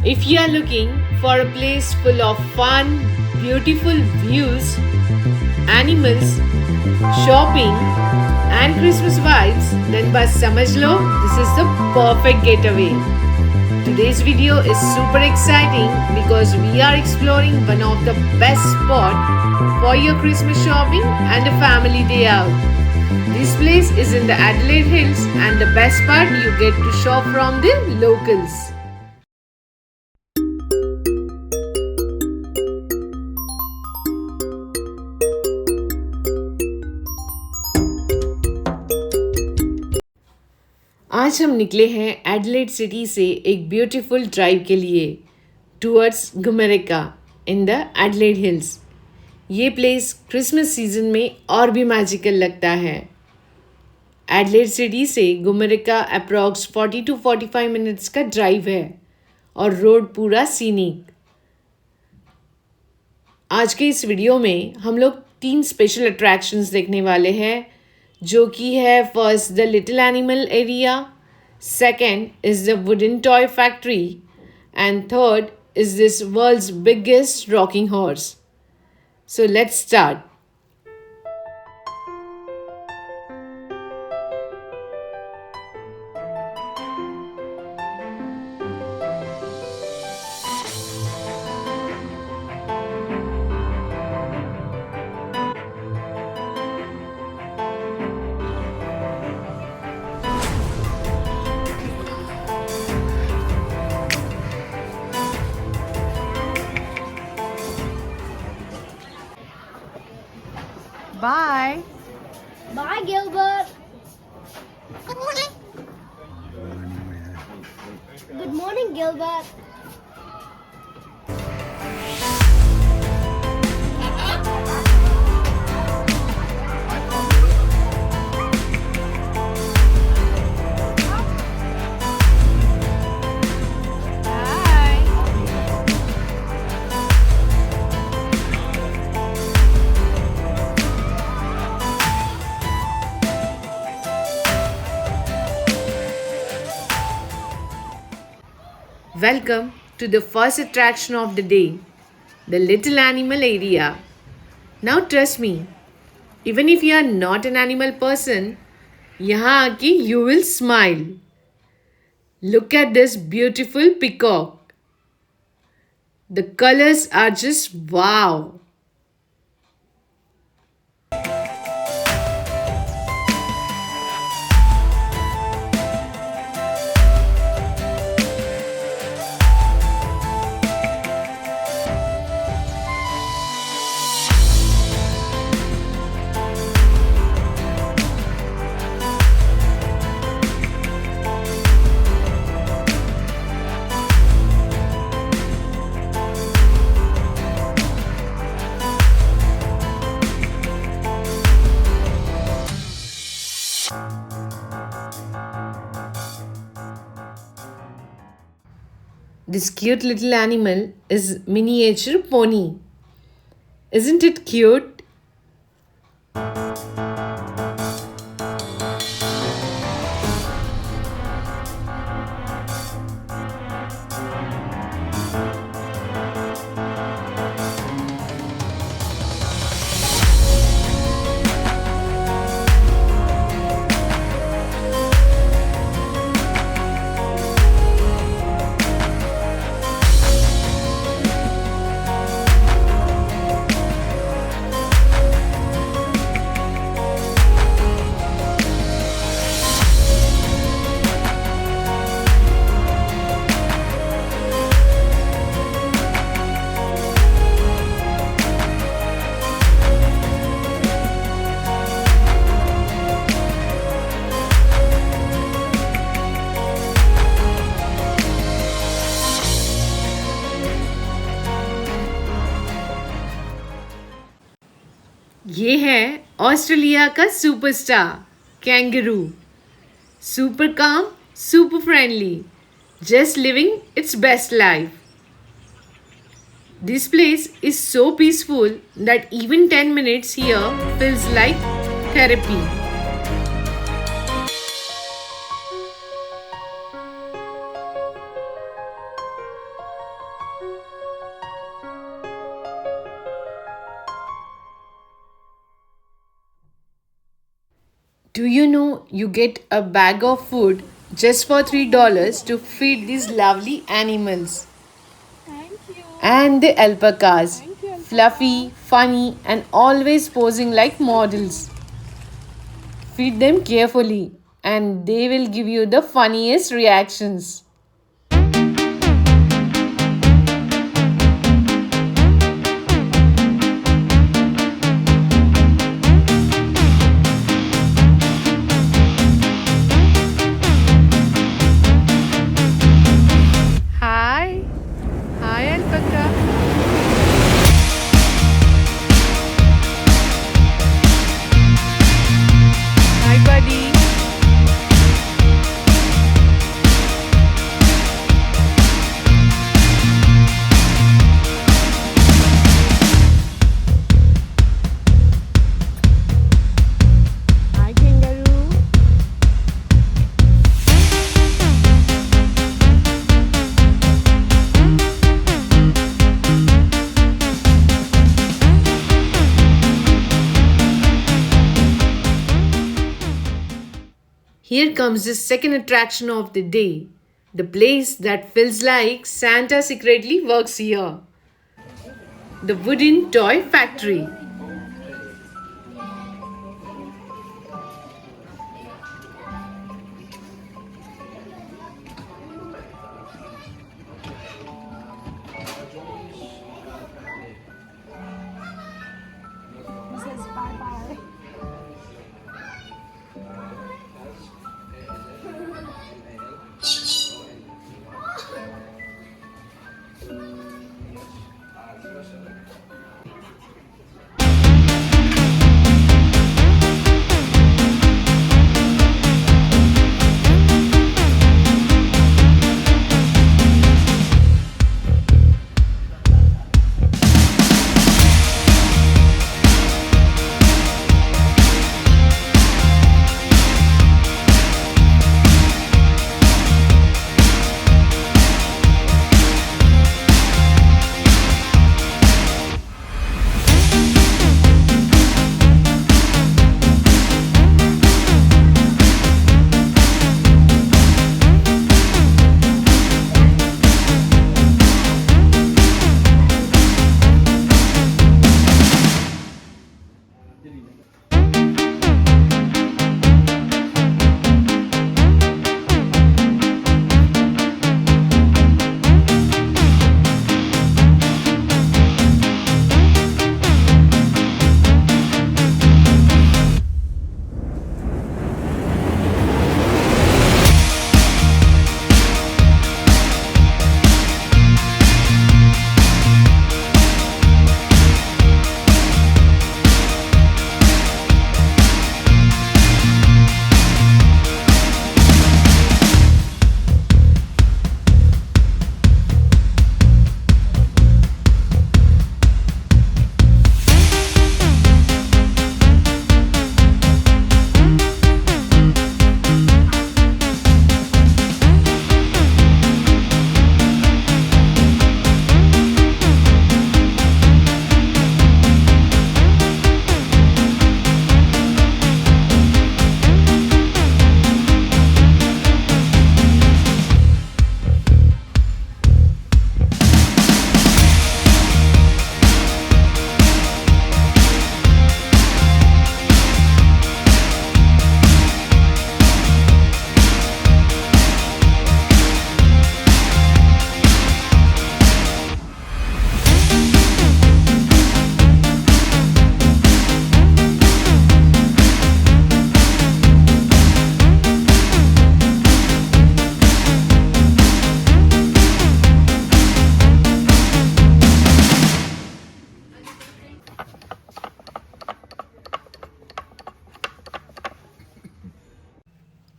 If you are looking for a place full of fun, beautiful views, animals, shopping, and Christmas vibes, then bas samajh lo, this is the perfect getaway. Today's video is super exciting because we are exploring one of the best spots for your Christmas shopping and a family day out. This place is in the Adelaide Hills, and the best part, you get to shop from the locals. आज हम निकले हैं Adelaide city से एक beautiful drive के लिए towards Gumeracha in the Adelaide Hills. ये place Christmas season में और भी मैजिकल लगता है। एडलेड सिटी से गुमेरिका अप्रॉक्स 40 to 45 मिनट्स का ड्राइव है और रोड पूरा सीनिक। आज के इस वीडियो में हम लोग 3 स्पेशल अट्रैक्शंस देखने वाले हैं, जो कि है first the little animal area, second is the wooden toy factory and third is this world's biggest rocking horse. So let's start. Bye. Bye, Gilbert. Good morning, Gilbert. Welcome to the first attraction of the day, the little animal area. Now trust me, even if you are not an animal person, यहाँ आके you will smile. Look at this beautiful peacock. The colors are just wow. This cute little animal is miniature pony. Isn't it cute? ये है Australia का superstar kangaroo. Super काम, super friendly, just living its best life. This place is so peaceful that even 10 minutes here feels like therapy. Do you know you get a bag of food just for $3 to feed these lovely animals? Thank you. And the alpacas, Thank you, fluffy, Alpacas. funny, and always posing like models. Feed them carefully, and they will give you the funniest reactions. Hi, hi, alpaca. Hi, buddy. Hi, kangaroo. Here comes the second attraction of the day. The place that feels like Santa secretly works here. The wooden toy factory. He says bye bye.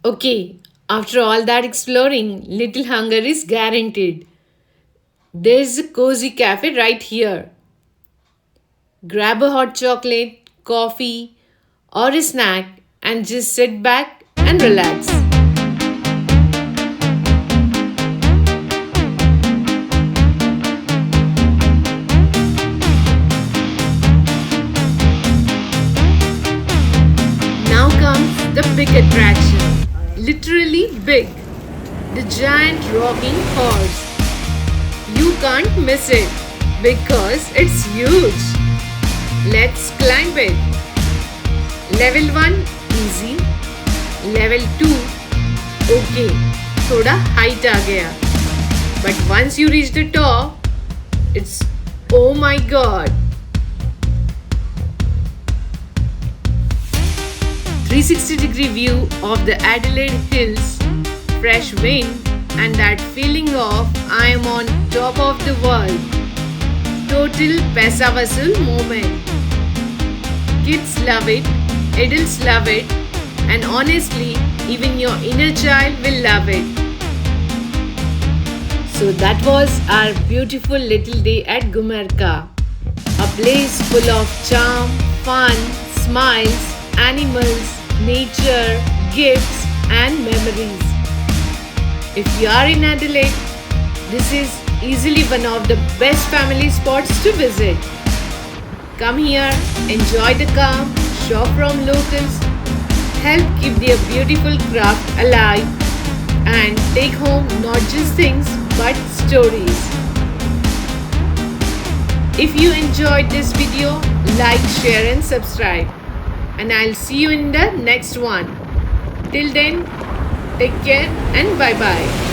Okay, after all that exploring, little hunger is guaranteed. There's a cozy cafe right here. Grab a hot chocolate, coffee, or a snack and just sit back and relax. Now comes the rocking horse. You can't miss it because it's huge. Let's climb it. Level 1 easy. Level 2 okay, थोड़ा height आ गया. But once you reach the top, it's oh my god. 360-degree view of the Adelaide Hills, fresh wind, and that feeling of I am on top of the world. Total paisa vasool moment. Kids love it, adults love it, and honestly, even your inner child will love it. So that was our beautiful little day at Gumeracha, a place full of charm, fun, smiles, animals, nature, gifts, and memories. If you are in Adelaide, this is easily one of the best family spots to visit. Come here, enjoy the calm, shop from locals, help keep their beautiful craft alive, and take home not just things but stories. If you enjoyed this video, like, share and subscribe. And I'll see you in the next one. Till then, take care and bye bye.